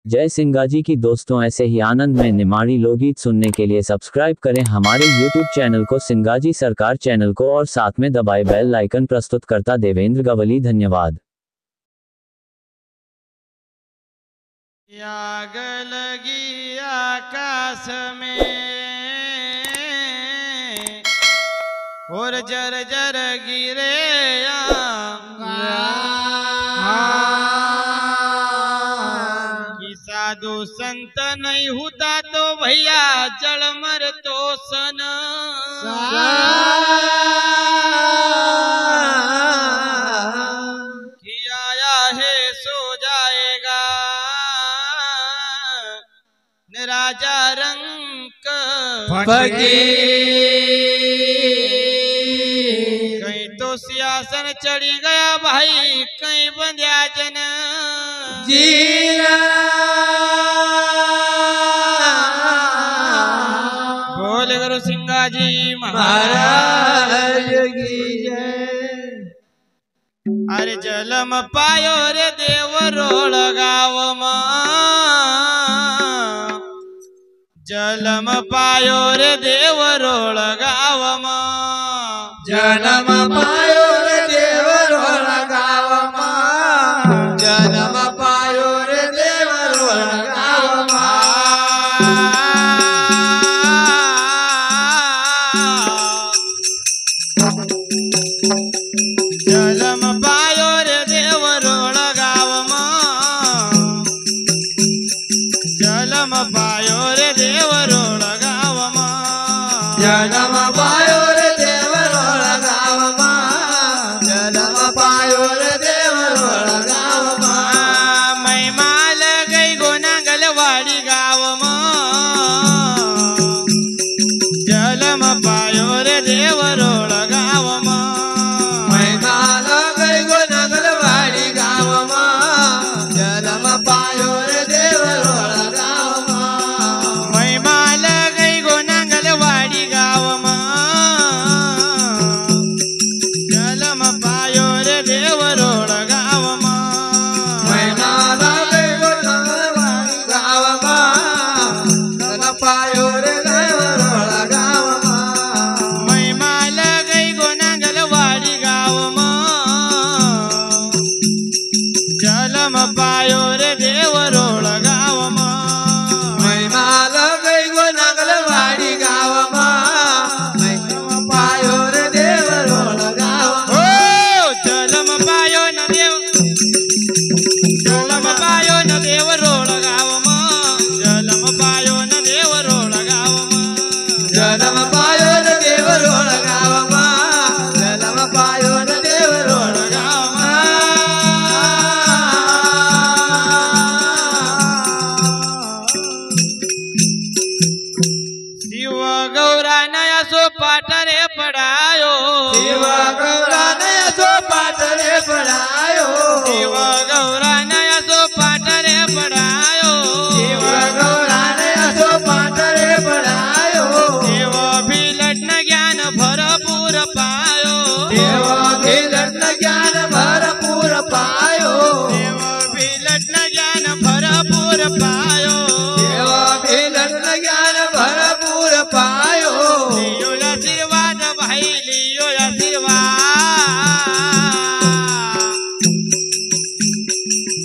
जय सिंगाजी की दोस्तों, ऐसे ही आनंद में निमाड़ी लोकगीत सुनने के लिए सब्सक्राइब करें हमारे YouTube चैनल को, सिंगाजी सरकार चैनल को, और साथ में दबाए बेल आइकन। प्रस्तुत करता देवेंद्र गवली। धन्यवाद। आग लगी आकाश में और जर जर गिरे कि साधु संत नहीं होता तो भैया जल मर तो सन कि आया है सो जाएगा राजा रंग कहीं तो सियासन चढ़ी गया भाई, कहीं बंध्या जन जीरा। बोले गुरु सिंगाजी महाराज की जय। अरे जलम पायो रे देव रोड गाव जलम पायो रे देव रोड गाव जन्म पायो रे देव रोड गाव जन्म पायो रे देव रोड गाव जलम पायो रे देव रोड गाव जलम पायो रे देव रोड गाव जन्म पायो रे देव रोड गाव जन्म पायो रे देव रोड गाव महिमा गई गो नांगलवाडी गाव जलम पायो रे देव रोड गाव महिमा गई गो नांगलवाडी गाव जन्म पायो रे देव रोड गाव महिमा गई गो नांगलवाडी गाव जलम पायो रे देव रोड गाव महिमा गई गो नांगलवाडी गाव जन्म पायो रे देव रोड गाव महिमा गई गो नांगलवाडी गाव जलम पायो रे देव रोड गाव महिमा गई गो नांगलवाडी गाव महिमा पायो रे देव रोड गाव हो जलम पायो न देव जलम पायो न देव रोड गाव जलम पायो न देव रोड गाव जन्म पायो रे देव रोड गाव जन्म पायो रे देव रोड गाव शिव गौरा नया सो पाठ रे पढ़ायो शिव गौरा नया सो पाठ रे पढ़ायो शिव गौरा नया सो पाठ रे पढ़ायो शिव गौरा नया सो पाठ रे पढ़ायो देव भी लग्न ज्ञान भरपूर पायो देव भी लग्न ज्ञान भरपूर पायो देव भी लग्न ज्ञान भरपूर पायो देव भी लग्न ज्ञान भरपूर पायो लियो आशीर्वाद भाई लियो आशीर्वाद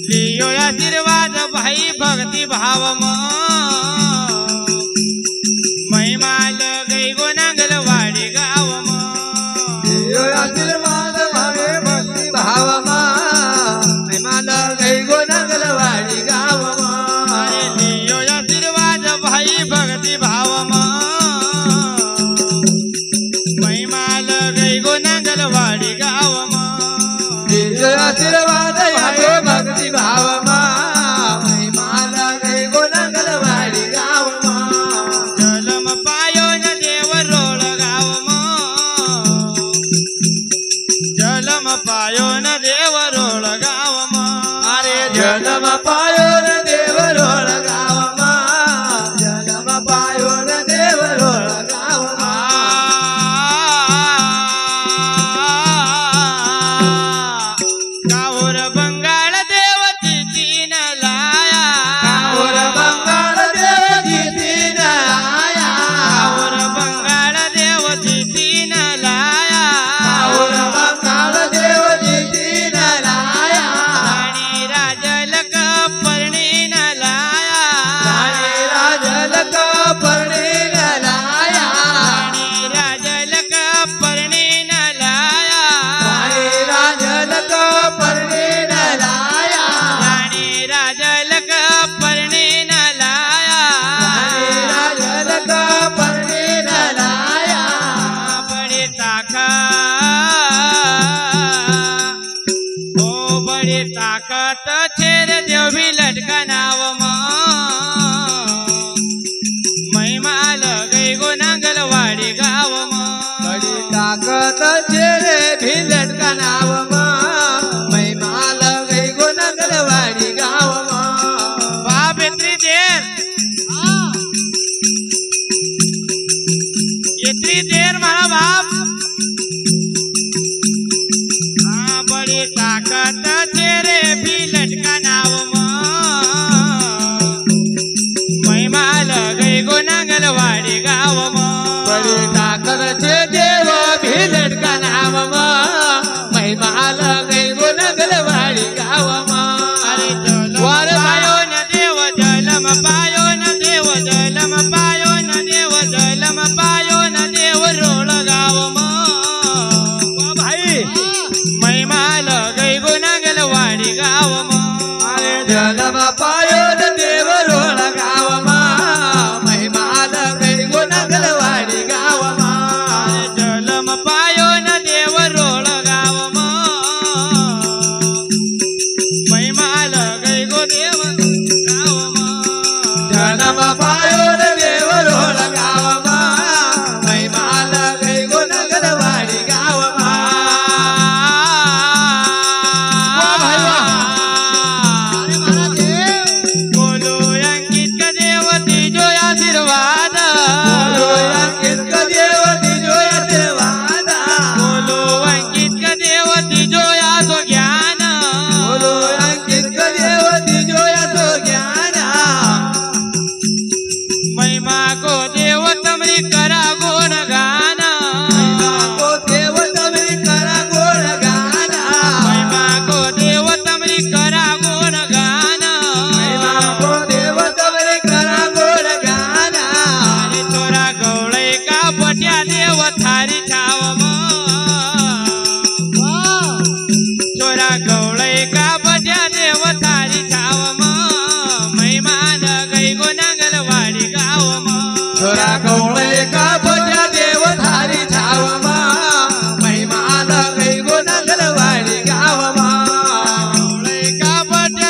लियो आशीर्वाद भाई भक्ति भाव महिमा गई गो नांगलवाडी गाव देव आशीर्वाद भावे भक्ती भाव महिमा गई गो नांगलवाडी गाव अरे लियो आशीर्वाद भाई भक्ति भाव महिमा गई गो नांगलवाडी गाव देव आशीर्वाद भावे भक्ती भाव महिमा गई गो नांगलवाडी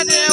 देव